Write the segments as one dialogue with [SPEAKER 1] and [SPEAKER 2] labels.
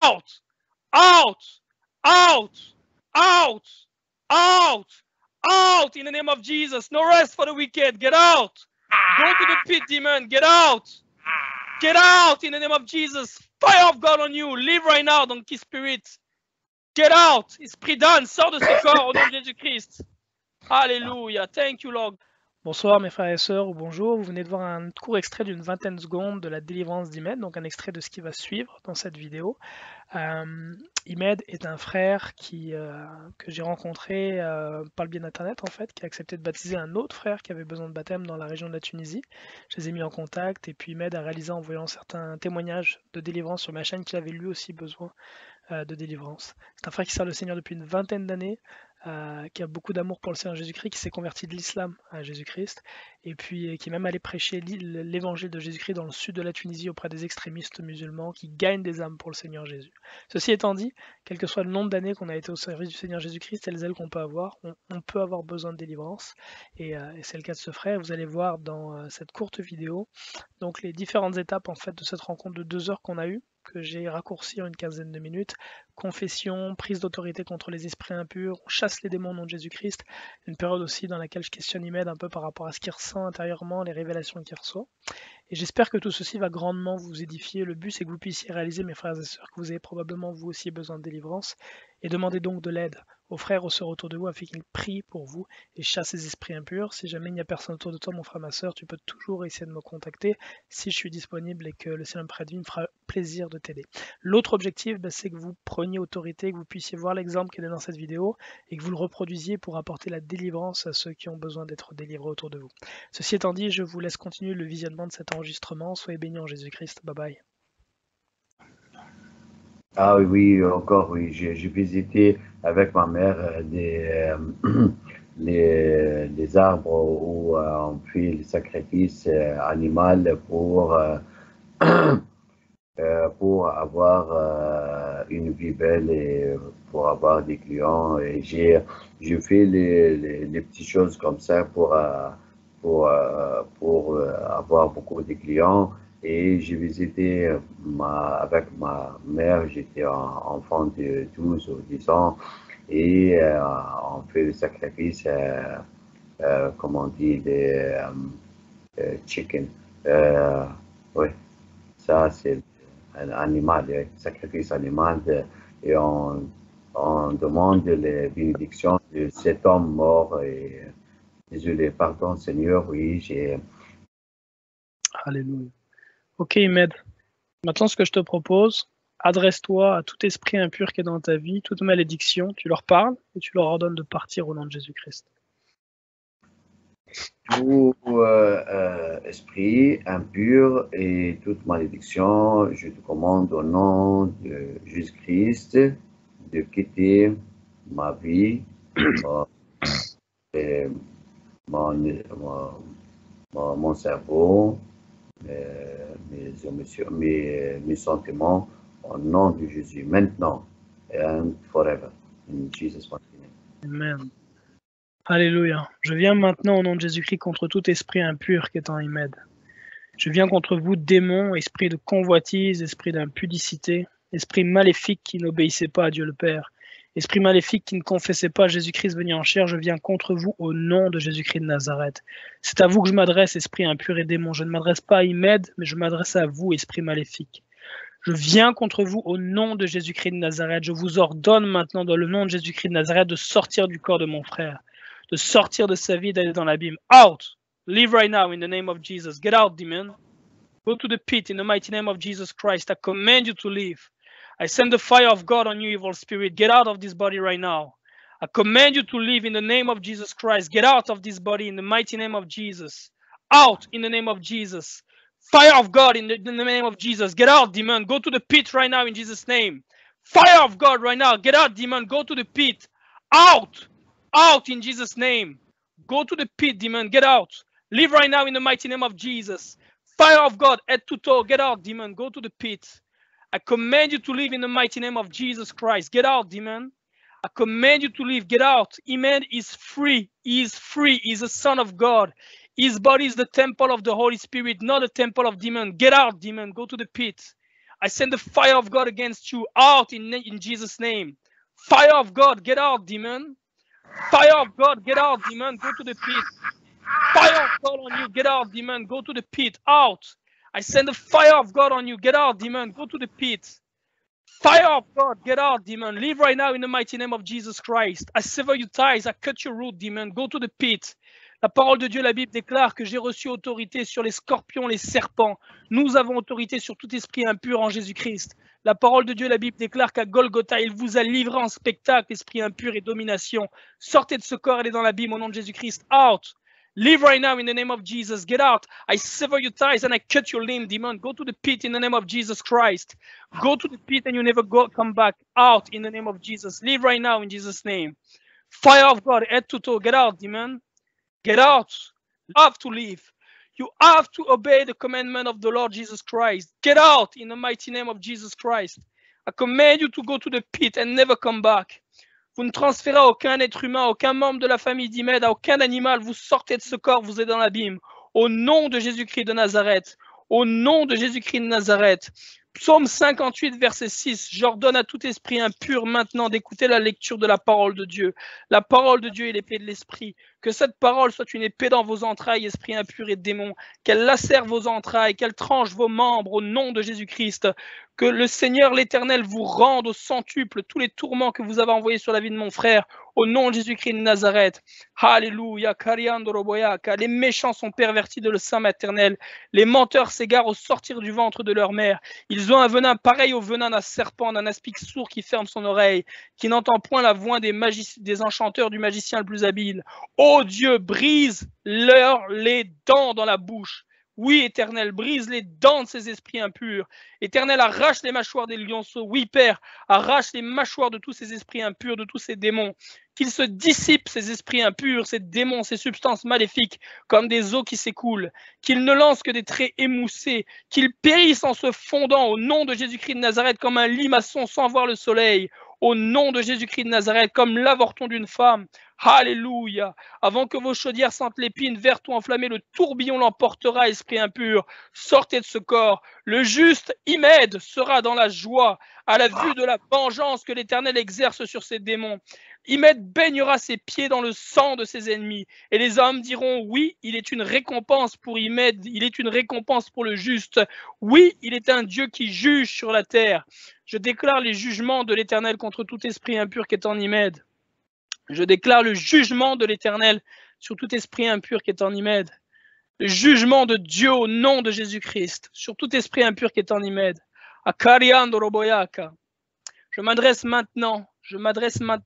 [SPEAKER 1] out, out, out, out, out, out in the name of Jesus. No rest for the wicked. Get out. Go to the pit, demon. Get out. Get out in the name of Jesus. Fire of God on you. Live right now, donkey spirit. Get out. Esprit d'âne, sors de ce corps au nom de Jésus-Christ. Alléluia. Thank you, Lord. Bonsoir mes frères et sœurs, ou bonjour. Vous venez de voir un court extrait d'une 20aine de secondes de la délivrance d'Imed, donc un extrait de ce qui va suivre dans cette vidéo. Imed est un frère que j'ai rencontré par le biais d'internet en fait, qui a accepté de baptiser un autre frère qui avait besoin de baptême dans la région de la Tunisie. Je les ai mis en contact et puis Imed a réalisé en voyant certains témoignages de délivrance sur ma chaîne qu'il avait lui aussi besoin de délivrance. C'est un frère qui sert le Seigneur depuis une 20aine d'années, qui a beaucoup d'amour pour le Seigneur Jésus-Christ, qui s'est converti de l'islam à Jésus-Christ, et puis qui est même allé prêcher l'évangile de Jésus-Christ dans le sud de la Tunisie auprès des extrémistes musulmans qui gagnent des âmes pour le Seigneur Jésus. Ceci étant dit, quel que soit le nombre d'années qu'on a été au service du Seigneur Jésus-Christ et les ailes qu'on peut avoir, on peut avoir besoin de délivrance, et c'est le cas de ce frère. Vous allez voir dans cette courte vidéo donc les différentes étapes en fait de cette rencontre de 2 heures qu'on a eue, que j'ai raccourci en une quinzaine de minutes. Confession, prise d'autorité contre les esprits impurs, on chasse les démons au nom de Jésus-Christ. Une période aussi dans laquelle je questionne Imed un peu par rapport à ce qu'il ressent intérieurement, les révélations qu'il reçoit. Et j'espère que tout ceci va grandement vous édifier. Le but, c'est que vous puissiez réaliser, mes frères et sœurs, que vous avez probablement vous aussi besoin de délivrance. Et demandez donc de l'aide aux frères, aux sœurs autour de vous, afin qu'ils prient pour vous et chassent les esprits impurs. Si jamais il n'y a personne autour de toi, mon frère, ma sœur, tu peux toujours essayer de me contacter si je suis disponible et que le Seigneur près de vie me fera plaisir de t'aider. L'autre objectif, c'est que vous preniez autorité, que vous puissiez voir l'exemple qui est dans cette vidéo et que vous le reproduisiez pour apporter la délivrance à ceux qui ont besoin d'être délivrés autour de vous. Ceci étant dit, je vous laisse continuer le visionnement de cet enregistrement. Soyez bénis en Jésus-Christ. Bye bye.
[SPEAKER 2] Ah oui, encore oui. J'ai visité avec ma mère les arbres où on fait le sacrifice animal pour avoir une vie belle et pour avoir des clients. Et j'ai fait les petites choses comme ça pour avoir beaucoup de clients. Et j'ai visité avec ma mère, j'étais enfant de 12 ou 10 ans, et on fait le sacrifice, comme on dit, des chicken. Oui, ça c'est un animal, un sacrifice animal, et on demande les bénédictions de cet homme mort. Et désolé, pardon Seigneur, oui, j'ai...
[SPEAKER 1] Alléluia. Ok, Imed. Maintenant, ce que je te propose, adresse-toi à tout esprit impur qui est dans ta vie, toute malédiction, tu leur parles et tu leur ordonnes de partir au nom de Jésus-Christ.
[SPEAKER 2] Tout esprit impur et toute malédiction, je te commande au nom de Jésus-Christ de quitter ma vie, mon cerveau, mes sentiments, au nom de Jésus, maintenant and forever. In Jesus' mighty name.
[SPEAKER 1] Amen. Alléluia. Je viens maintenant au nom de Jésus-Christ contre tout esprit impur qui est en Imed. Je viens contre vous, démons, esprit de convoitise, esprit d'impudicité, esprit maléfique qui n'obéissait pas à Dieu le Père, esprit maléfique qui ne confessait pas Jésus-Christ venu en chair. Je viens contre vous au nom de Jésus-Christ de Nazareth. C'est à vous que je m'adresse, esprit impur et démon. Je ne m'adresse pas à Imed, mais je m'adresse à vous, esprit maléfique. Je viens contre vous au nom de Jésus-Christ de Nazareth. Je vous ordonne maintenant, dans le nom de Jésus-Christ de Nazareth, de sortir du corps de mon frère, de sortir de sa vie, d'aller dans l'abîme. Out! Leave right now in the name of Jesus. Get out, demon. Go to the pit in the mighty name of Jesus Christ. I command you to leave. I send the fire of God on you, evil spirit. Get out of this body right now. I command you to leave in the name of Jesus Christ. Get out of this body in the mighty name of Jesus. Out in the name of Jesus. Fire of God in the name of Jesus. Get out, demon. Go to the pit right now in Jesus' name. Fire of God right now. Get out, demon. Go to the pit. Out. Out in Jesus' name. Go to the pit, demon. Get out. Live right now in the mighty name of Jesus. Fire of God, head to toe. Get out, demon. Go to the pit. I command you to live in the mighty name of Jesus Christ. Get out, demon. I command you to leave. Get out. Iman is free. He is free. He is a son of God. His body is the temple of the Holy Spirit, not a temple of demon. Get out, demon. Go to the pit. I send the fire of God against you out in Jesus' name. Fire of God, get out, demon. Fire of God, get out, demon. Go to the pit. Fire of God on you, get out, demon. Go to the pit, out. I send the fire of God on you, get out, demon. Go to the pit. Fire of God, get out, demon. Leave right now in the mighty name of Jesus Christ. I sever your ties, I cut your root, demon. Go to the pit. La parole de Dieu, la Bible déclare que j'ai reçu autorité sur les scorpions, les serpents. Nous avons autorité sur tout esprit impur en Jésus-Christ. La parole de Dieu, la Bible déclare qu'à Golgotha, il vous a livré en spectacle, esprit impur et domination. Sortez de ce corps, allez dans l'abîme au nom de Jésus-Christ. Out. Leave right now in the name of Jesus. Get out. I sever your ties and I cut your limb, demon. Go to the pit in the name of Jesus Christ. Go to the pit and you never come back. Out in the name of Jesus. Leave right now in Jesus' name. Fire of God, head to toe. Get out, demon. Get out. You have to leave. You have to obey the commandment of the Lord Jesus Christ. Get out in the mighty name of Jesus Christ. I command you to go to the pit and never come back. Vous ne transférez à aucun être humain, à aucun membre de la famille d'Imed, à aucun animal. Vous sortez de ce corps, vous êtes dans l'abîme. Au nom de Jésus-Christ de Nazareth. Au nom de Jésus-Christ de Nazareth. Psaume 58, verset 6. J'ordonne à tout esprit impur maintenant d'écouter la lecture de la parole de Dieu. La parole de Dieu est l'épée de l'esprit. Que cette parole soit une épée dans vos entrailles, esprit impur et démon. Qu'elle lacère vos entrailles, qu'elle tranche vos membres au nom de Jésus-Christ. Que le Seigneur l'Éternel vous rende au centuple tous les tourments que vous avez envoyés sur la vie de mon frère. Au nom de Jésus-Christ de Nazareth. Alléluia. Les méchants sont pervertis de le sein maternel. Les menteurs s'égarent au sortir du ventre de leur mère. Ils ont un venin pareil au venin d'un serpent, d'un aspic sourd qui ferme son oreille, qui n'entend point la voix des enchanteurs du magicien le plus habile. Ô Dieu, brise-leur les dents dans la bouche. Oui, Éternel, brise les dents de ces esprits impurs. Éternel, arrache les mâchoires des lionceaux. Oui, Père, arrache les mâchoires de tous ces esprits impurs, de tous ces démons. Qu'ils se dissipent, ces esprits impurs, ces démons, ces substances maléfiques, comme des eaux qui s'écoulent. Qu'ils ne lancent que des traits émoussés. Qu'ils périssent en se fondant au nom de Jésus-Christ de Nazareth comme un limaçon sans voir le soleil. Au nom de Jésus-Christ de Nazareth, comme l'avorton d'une femme. Alléluia. Avant que vos chaudières sentent l'épine verte ou enflammée, le tourbillon l'emportera, esprit impur. Sortez de ce corps. Le juste Imed sera dans la joie à la vue de la vengeance que l'Éternel exerce sur ses démons. Imed baignera ses pieds dans le sang de ses ennemis. Et les hommes diront, oui, il est une récompense pour Imed, il est une récompense pour le juste. Oui, il est un Dieu qui juge sur la terre. Je déclare les jugements de l'Éternel contre tout esprit impur qui est en Imed. Je déclare le jugement de l'Éternel sur tout esprit impur qui est en Imed. Le jugement de Dieu au nom de Jésus-Christ sur tout esprit impur qui est en Imed. Akariando Roboyaka. Je m'adresse maintenant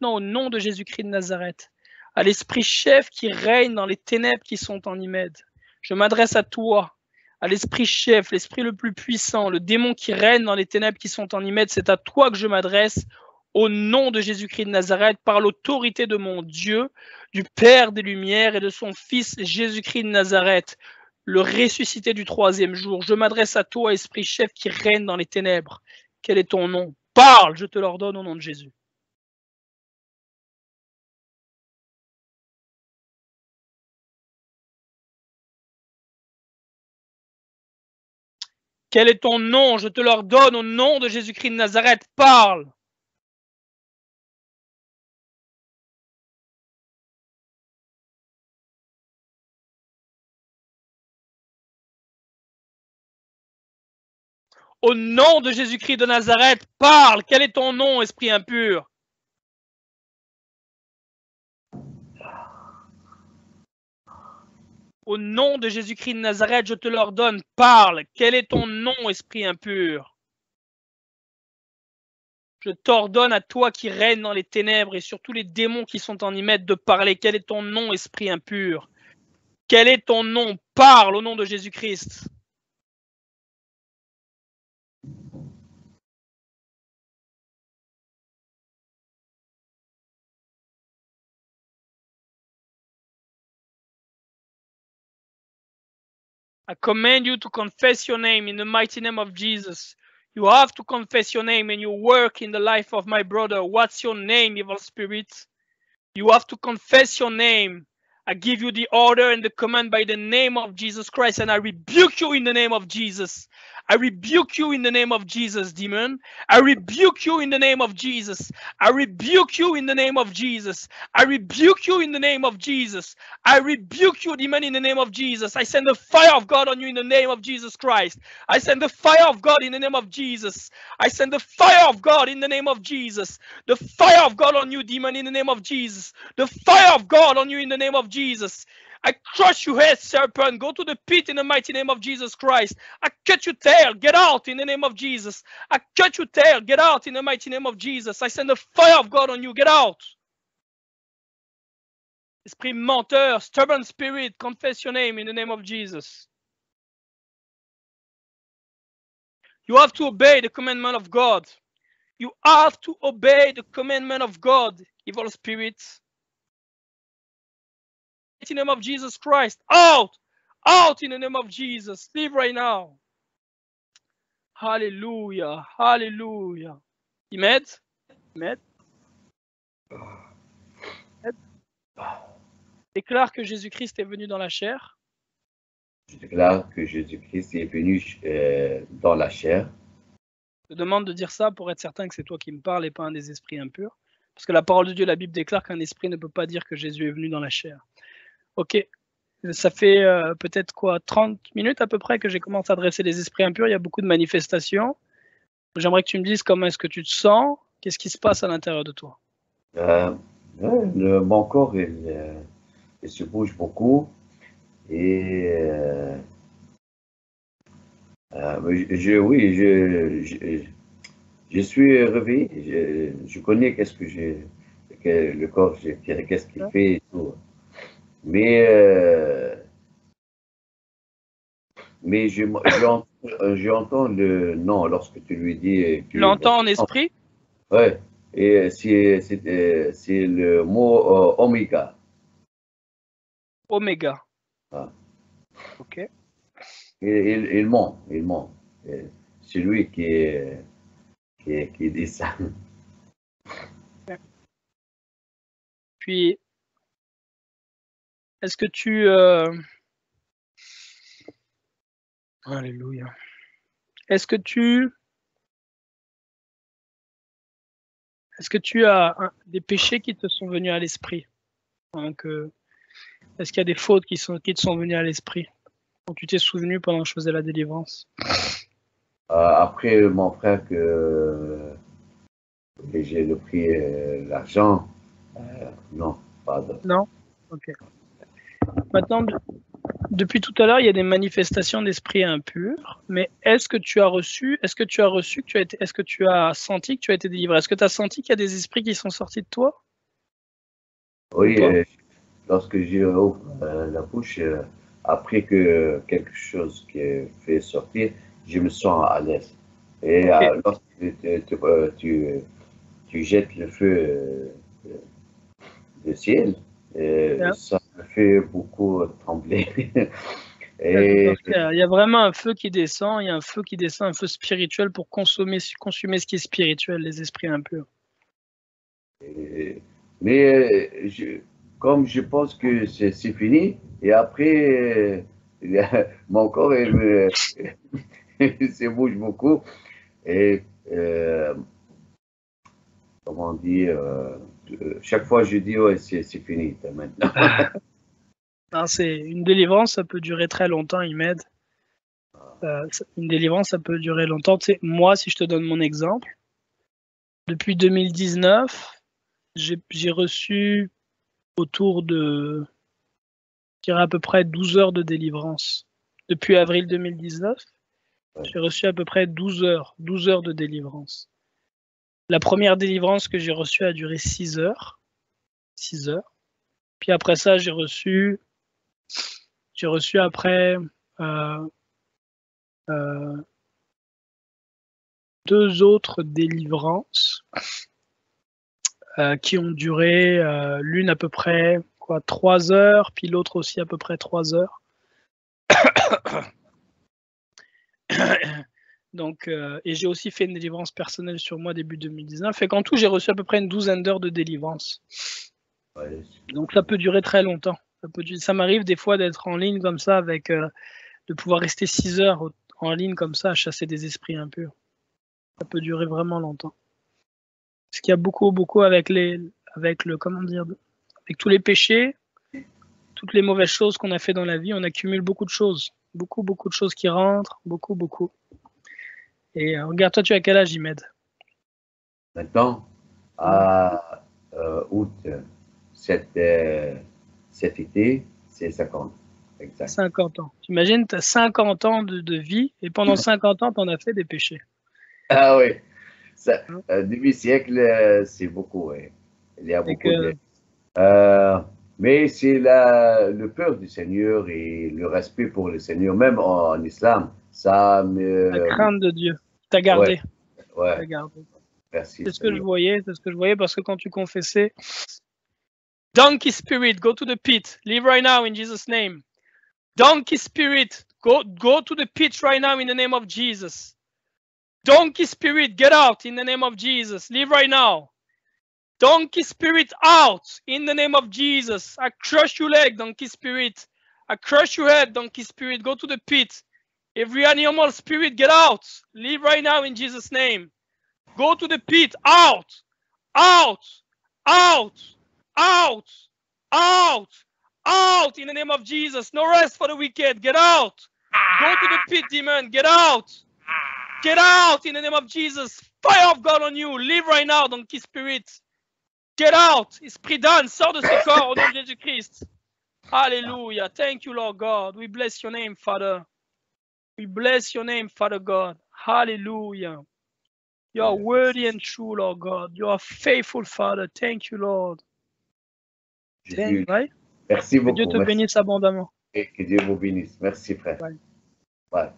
[SPEAKER 1] au nom de Jésus-Christ de Nazareth, à l'esprit chef qui règne dans les ténèbres qui sont en Imed. Je m'adresse à toi, à l'esprit chef, l'esprit le plus puissant, le démon qui règne dans les ténèbres qui sont en Imed. C'est à toi que je m'adresse au nom de Jésus-Christ de Nazareth, par l'autorité de mon Dieu, du Père des Lumières et de son Fils Jésus-Christ de Nazareth, le ressuscité du troisième jour. Je m'adresse à toi, esprit chef qui règne dans les ténèbres. Quel est ton nom? Parle, je te l'ordonne au nom de Jésus. Quel est ton nom? Je te l'ordonne au nom de Jésus-Christ de Nazareth. Parle. Au nom de Jésus-Christ de Nazareth, parle. Quel est ton nom, esprit impur? Au nom de Jésus-Christ de Nazareth, je te l'ordonne, parle. Quel est ton nom, esprit impur? Je t'ordonne à toi qui règne dans les ténèbres et sur tous les démons qui sont en Imed de parler. Quel est ton nom, esprit impur? Quel est ton nom? Parle au nom de Jésus-Christ. I command you to confess your name in the mighty name of Jesus. You have to confess your name and you work in the life of my brother. What's your name, evil spirit? You have to confess your name. I give you the order and the command by the name of Jesus Christ, and I rebuke you in the name of Jesus. I rebuke you in the name of Jesus, demon. I rebuke you in the name of Jesus. I rebuke you in the name of Jesus. I rebuke you in the name of Jesus. I rebuke you, demon, in the name of Jesus. I send the fire of God on you in the name of Jesus Christ. I send the fire of God in the name of Jesus. I send the fire of God in the name of Jesus. The fire of God on you, demon, in the name of Jesus. The fire of God on you in the name of Jesus. I crush your head, serpent. Go to the pit in the mighty name of Jesus Christ. I cut your tail. Get out in the name of Jesus. I cut your tail. Get out in the mighty name of Jesus. I send the fire of God on you. Get out. Esprit menteur, stubborn spirit, confess your name in the name of Jesus. You have to obey the commandment of God. You have to obey the commandment of God, evil spirits. In the name of Jesus Christ, out, out in the name of Jesus. Leave right now. Hallelujah, hallelujah. Imed, Imed, déclare que Jésus-Christ est venu dans la chair.
[SPEAKER 2] Je déclare que Jésus-Christ est venu dans la chair.
[SPEAKER 1] Je te demande de dire ça pour être certain que c'est toi qui me parles et pas un des esprits impurs. Parce que la parole de Dieu, la Bible déclare qu'un esprit ne peut pas dire que Jésus est venu dans la chair. Ok, ça fait peut-être quoi, 30 minutes à peu près que j'ai commencé à adresser les esprits impurs. Il y a beaucoup de manifestations. J'aimerais que tu me dises comment est-ce que tu te sens, qu'est-ce qui se passe à l'intérieur de toi.
[SPEAKER 2] Mon corps, il se bouge beaucoup et je suis réveillé. Je connais qu'est-ce que le corps, qu'est-ce qu'il fait et tout. Mais j'entends le nom lorsque tu lui dis.
[SPEAKER 1] Tu l'entends en esprit?
[SPEAKER 2] Ouais. Et c'est le mot oméga.
[SPEAKER 1] Oméga.
[SPEAKER 2] Ah.
[SPEAKER 1] Ok.
[SPEAKER 2] Il ment. C'est lui qui dit ça.
[SPEAKER 1] Puis, est-ce que tu... Alléluia. Est-ce que tu as des péchés qui te sont venus à l'esprit? Est-ce qu'il y a des fautes qui te sont venues à l'esprit quand tu t'es souvenu pendant que je faisais la délivrance?
[SPEAKER 2] Après mon frère que j'ai pris l'argent, non, pas de...
[SPEAKER 1] Non? Ok. Maintenant, depuis tout à l'heure, il y a des manifestations d'esprit impurs, mais est-ce que tu as senti que tu as été délivré? Est-ce que tu as senti qu'il y a des esprits qui sont sortis de toi?
[SPEAKER 2] Oui, lorsque j'ouvre la bouche, après que quelque chose qui est fait sortir, je me sens à l'aise. Et okay. Lorsque tu jettes le feu du ciel, ça me fait beaucoup trembler.
[SPEAKER 1] Et il y a vraiment un feu qui descend, un feu spirituel pour consumer ce qui est spirituel, les esprits impurs.
[SPEAKER 2] Mais comme je pense que c'est fini, et après, mon corps se bouge beaucoup. Et comment dire, chaque fois je dis, ouais, c'est fini maintenant.
[SPEAKER 1] Une délivrance, ça peut durer très longtemps, Imed. Une délivrance, ça peut durer longtemps. Tu sais, moi, si je te donne mon exemple, depuis 2019, j'ai reçu autour de, je dirais à peu près 12 heures de délivrance. Depuis avril 2019, j'ai reçu à peu près 12 heures de délivrance. La première délivrance que j'ai reçue a duré 6 heures. 6 heures. Puis après ça, j'ai reçu après 2 autres délivrances qui ont duré l'une à peu près 3 heures, puis l'autre aussi à peu près 3 heures. Donc, et j'ai aussi fait une délivrance personnelle sur moi début 2019. Fait qu'en tout, j'ai reçu à peu près une 12aine d'heures de délivrance. Ouais. Donc ça peut durer très longtemps. Ça m'arrive des fois d'être en ligne comme ça, de pouvoir rester 6 heures en ligne comme ça à chasser des esprits impurs. Ça peut durer vraiment longtemps. Parce qu'il y a beaucoup avec comment dire, avec tous les péchés, toutes les mauvaises choses qu'on a fait dans la vie, on accumule beaucoup de choses. Beaucoup de choses qui rentrent, beaucoup. Et regarde, toi, tu as quel âge, Imed?
[SPEAKER 2] Maintenant, à août, cet été, c'est 50. Exact.
[SPEAKER 1] 50 ans. T'imagines, tu as 50 ans de vie et pendant 50 ans, tu en as fait des péchés.
[SPEAKER 2] Ah oui, demi-siècle, c'est beaucoup. Oui. Il y a beaucoup mais c'est le peur du Seigneur et le respect pour le Seigneur, même en islam, ça me...
[SPEAKER 1] La crainte de Dieu. T'as gardé.
[SPEAKER 2] Ouais.
[SPEAKER 1] T'as gardé.
[SPEAKER 2] Merci.
[SPEAKER 1] C'est ce que je voyais, parce que quand tu confessais, donkey spirit, go to the pit. Leave right now in Jesus' name. Donkey spirit, go to the pit right now in the name of Jesus. Donkey spirit, get out in the name of Jesus. Leave right now. Donkey spirit, out in the name of Jesus. I crush your leg, donkey spirit. I crush your head, donkey spirit. Go to the pit. Every animal spirit, get out. Leave right now in Jesus' name. Go to the pit. Out. Out. Out. Out. Out. Out in the name of Jesus. No rest for the wicked. Get out. Go to the pit, demon. Get out. Get out in the name of Jesus. Fire of God on you. Leave right now, donkey spirit. Get out. Esprit d'âne, sors de ce corps au nom de Jésus-Christ. Hallelujah. Thank you, Lord God. We bless your name, Father. We bless your name, Father God. Hallelujah. You are worthy and true, Lord God. You are faithful, Father. Thank you, Lord.
[SPEAKER 2] Merci beaucoup.
[SPEAKER 1] Que Dieu te bénisse abondamment.
[SPEAKER 2] Et que Dieu vous bénisse. Merci, frère.
[SPEAKER 1] Bye.
[SPEAKER 2] Bye.